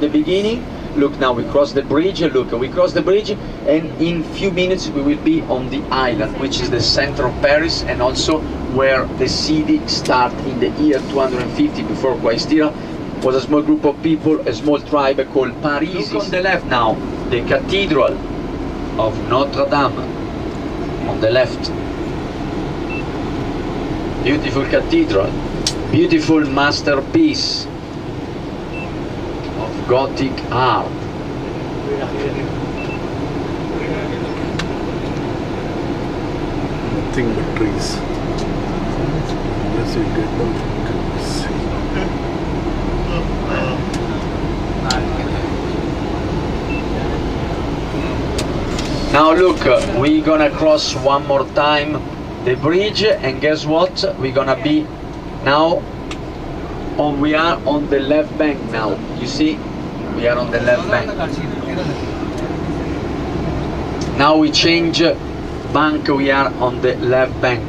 The beginning. Look, now we cross the bridge. Look, we cross the bridge, and in few minutes we will be on the island, which is the center of Paris, and also where the city started in the year 250 before Christ era. Was a small group of people, a small tribe called Paris. Look on the left now, the Cathedral of Notre Dam. On the left, beautiful cathedral, beautiful masterpiece of Gothic art. Nothing but trees. Unless you get them. Now look, we're gonna cross one more time the bridge, and guess what? We're gonna be now we are on the left bank now. You see, we are on the left bank. Now we change bank, we are on the left bank.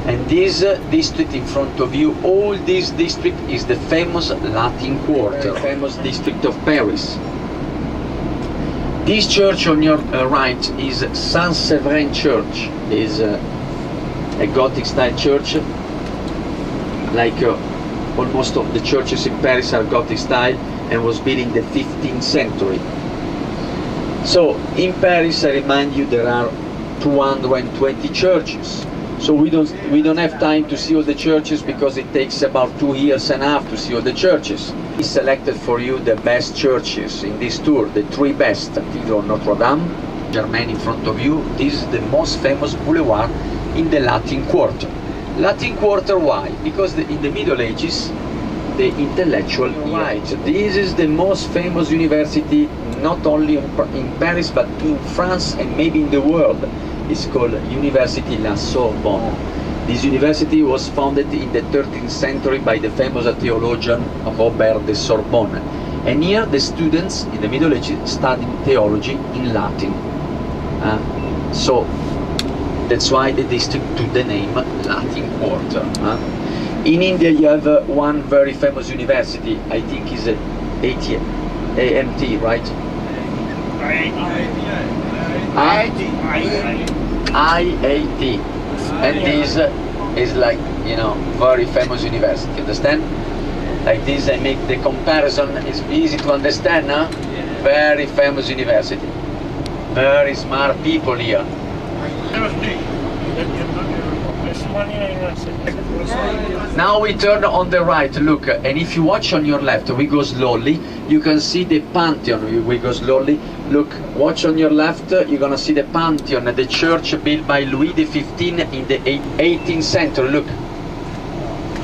And this district in front of you, all this district is the famous Latin Quarter, the famous district of Paris. This church on your right is Saint-Séverin Church. Is a Gothic style church, like almost of the churches in Paris are Gothic style, and was built in the 15th century. So in Paris, I remind you, there are 220 churches. So we don't have time to see all the churches, because it takes about 2 years and a half to see all the churches. We selected for you the best churches in this tour, the 3 best. Cathedral of Notre Dam, Germain in front of you. This is the most famous boulevard in the Latin Quarter. Latin Quarter, why? Because in the Middle Ages, the intellectual right. This is the most famous university, not only in Paris, but in France and maybe in the world. It's called University La Sorbonne. This university was founded in the 13th century by the famous theologian Robert de Sorbonne. And here the students in the Middle Ages studied theology in Latin. So that's why the district took the name Latin Quarter. In India you have one very famous university, I think is AMT, right? IAT. And this is like, you know, very famous university, understand? Like this, I make the comparison, it's easy to understand, huh? Very famous university. Very smart people here. Now we turn on the right, look, and if you watch on your left, we go slowly, you can see the Pantheon. We go slowly, look, watch on your left, you're gonna see the Pantheon, the church built by Louis XV in the 18th century, look.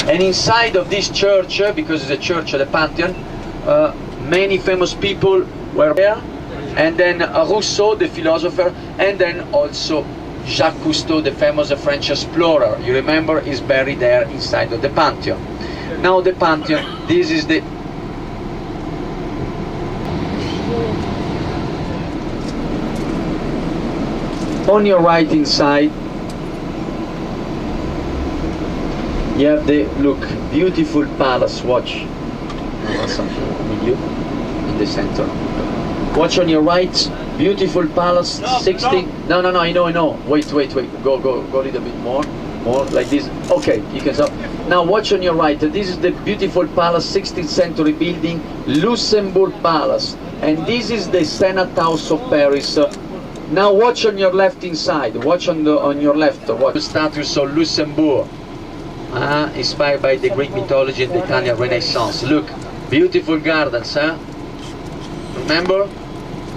And inside of this church, because it's a church of the Pantheon, many famous people were there, and then Rousseau, the philosopher, and then also Jacques Cousteau, the famous French explorer, you remember, is buried there inside of the Pantheon. Now the Pantheon, this is the... On your right inside, you have the, look, beautiful palace, watch. With you, in the center. Watch on your right, beautiful palace, 16. No, I know. Wait. Go a little bit more, like this. Okay, you can stop. Now watch on your right. This is the beautiful palace, 16th century building, Luxembourg Palace, and this is the Senate House of Paris. Now watch on your left inside. Watch on your left. Watch the statues of Luxembourg, inspired by the Greek mythology and the Italian Renaissance. Look, beautiful gardens, huh? Remember?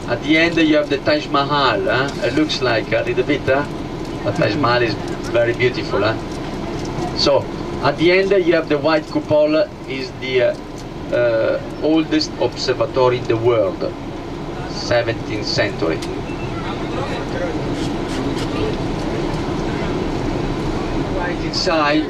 At the end you have the Taj Mahal, it looks like a little bit, the Taj Mahal is very beautiful. So, at the end you have the white cupola, is the oldest observatory in the world, 17th century. Right inside,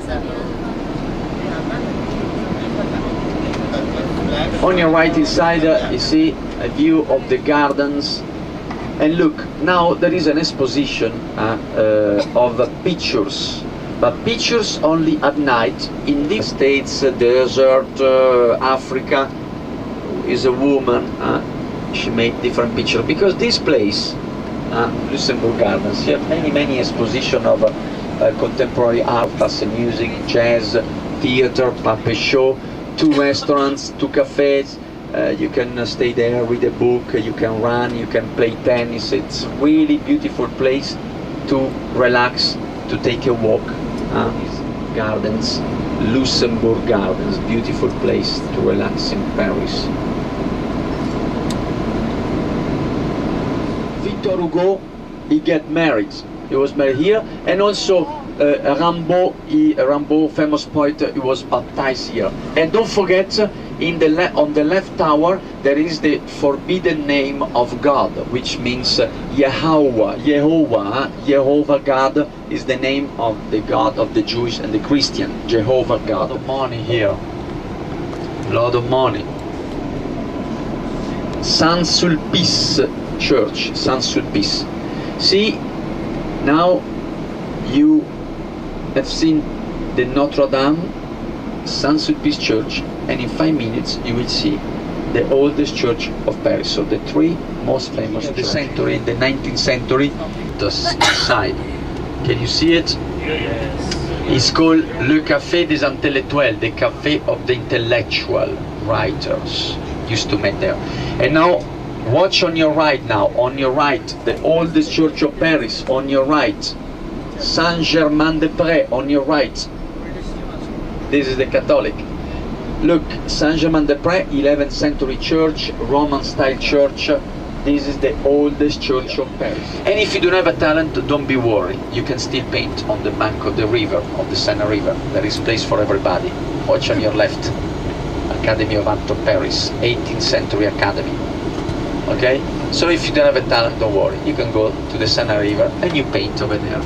on your right inside, you see a view of the gardens, and look, now there is an exposition of pictures, but pictures only at night in these states, desert, Africa. is a woman. She made different pictures because this place, Luxembourg Gardens, you have many exposition of contemporary art, plus music, jazz, theater, puppet show, 2 restaurants, 2 cafes. You can stay there, read a book, you can run, you can play tennis. It's a really beautiful place to relax, to take a walk. Gardens, Luxembourg Gardens, beautiful place to relax in Paris. Victor Hugo, he get married. He was married here, and also Rimbaud, famous poet, he was baptized here. And don't forget, on the left tower there is the forbidden name of God, which means Yehovah. Yehovah God is the name of the God of the Jewish and the Christian. Jehovah God. A lot of money here. A lot of money. Saint-Sulpice Church. Saint-Sulpice. See, now you have seen the Notre Dame, Saint-Sulpice Church, and in 5 minutes you will see the oldest church of Paris. So the 3 most famous in the century, in the 19th century. The side, can you see it? Yes. It's called Le Café des Intellectuels, the cafe of the intellectual writers. Used to meet there. And now watch on your right now, on your right, the oldest church of Paris, on your right. Saint-Germain-des-Prés, on your right. This is the Catholic. Look, Saint-Germain-des-Prés, 11th century church, Roman style church. This is the oldest church of Paris. And if you don't have a talent, don't be worried. You can still paint on the bank of the river, of the Seine River. There is place for everybody. Watch on your left. Academy of Art of Paris, 18th century academy. Okay? So if you don't have a talent, don't worry. You can go to the Seine River and you paint over there.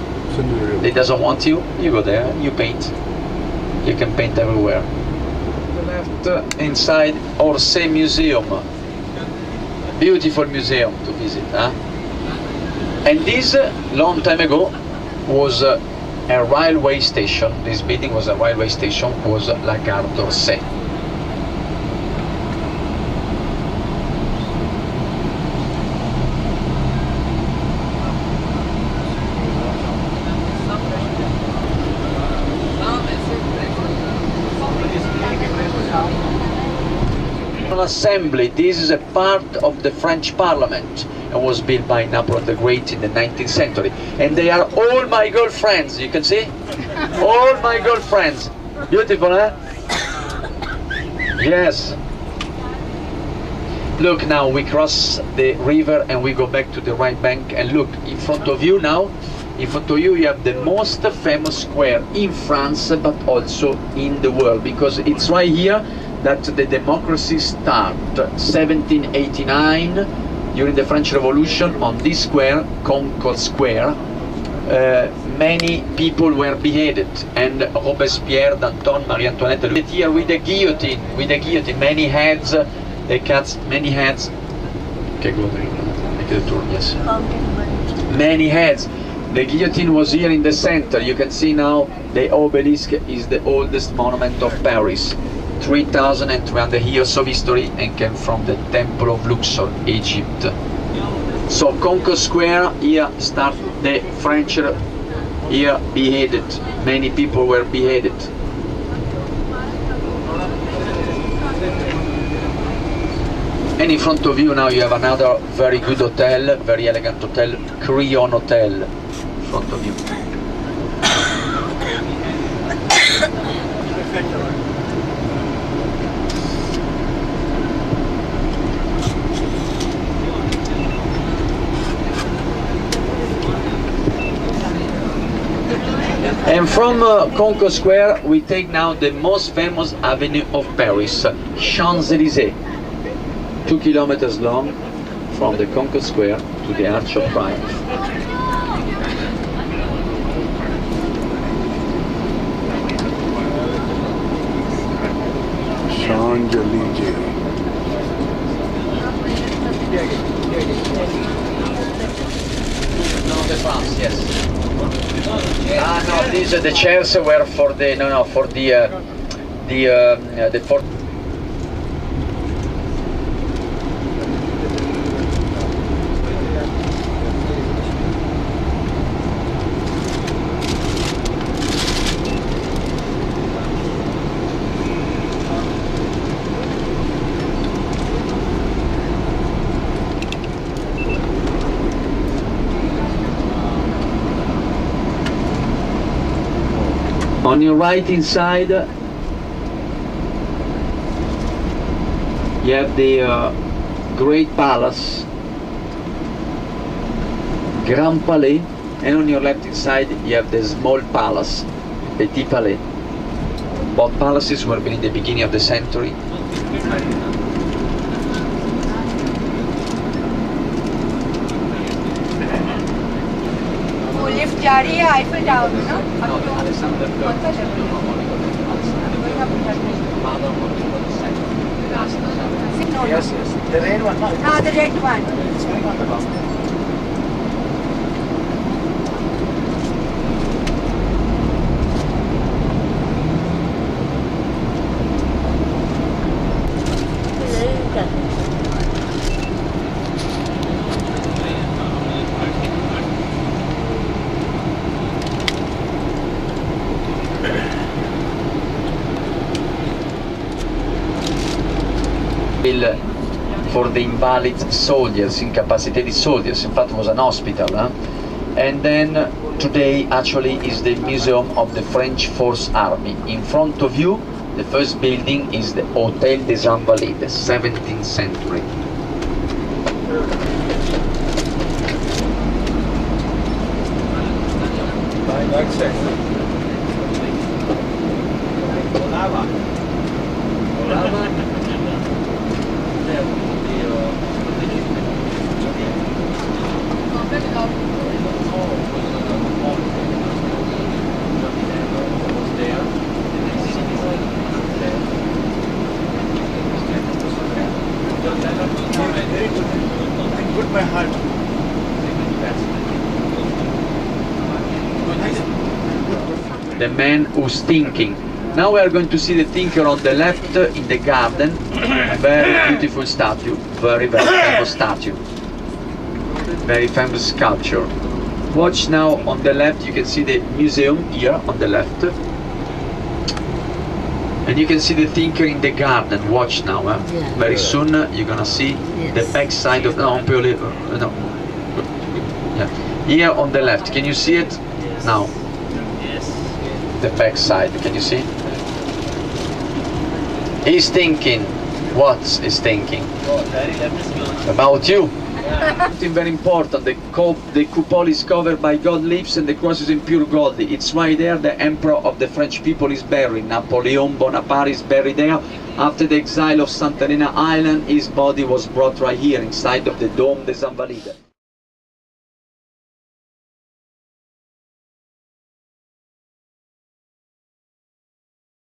They doesn't want you, you go there and you paint. You can paint everywhere. The left inside Orsay Museum. Beautiful museum to visit. And this, long time ago, was a railway station. This building was a railway station, was La Gare d'Orsay. Assembly. This is a part of the French Parliament and was built by Napoleon the Great in the 19th century. And they are all my girlfriends, you can see? All my girlfriends. Beautiful, eh? Yes. Look, now we cross the river and we go back to the right bank, and look, in front of you now, in front of you have the most famous square in France, but also in the world, because it's right here that the democracy started. 1789, during the French Revolution, on this square, Concord Square, many people were beheaded, and Robespierre, Danton, Marie Antoinette, here with the guillotine, many heads, they cut many heads. Okay, go there, make the tour, yes. Many heads. The guillotine was here in the center. You can see now the obelisk is the oldest monument of Paris. 3,300 years of history, and came from the Temple of Luxor, Egypt. So Concord Square, here start the French, here beheaded. Many people were beheaded. And in front of you now you have another very good hotel, very elegant hotel, Crillon Hotel, in front of you. And from Concord Square we take now the most famous avenue of Paris, Champs-Élysées, 2 kilometers long from the Concord Square to the Arch of Triumph. Champs-Élysées. No, the France, yes. No, these the chairs were for the for On your right inside, you have the Great Palace, Grand Palais, and on your left inside you have the small palace, Petit Palais. Both palaces were built in the beginning of the century. वो lift जा रही है Eiffel tower में ना? Yes, yes. The red one, no? हाँ, the red one. It's going on the bus. For the invalid soldiers, incapacitated soldiers, in fact it was an hospital, and then today actually is the museum of the French Force Army. In front of you, the first building is the Hôtel des Invalides, 17th century. Good by heart. The man who's thinking. Now we are going to see the thinker on the left in the garden. Very beautiful statue, very famous statue, very famous sculpture. Watch now on the left, you can see the museum here on the left. And you can see the thinker in the garden. Watch now, Yeah. Very soon you're gonna see the back side of no. Yeah. Here on the left, can you see it? Yes. Now. Yes. The back side, can you see? He's thinking. What is thinking? About you. Something very important, the coupole is covered by gold leaves and the cross is in pure gold. It's why there the emperor of the French people is buried. Napoleon Bonaparte is buried there. After the exile of Santa Helena Island, his body was brought right here inside of the Dome des Invalides.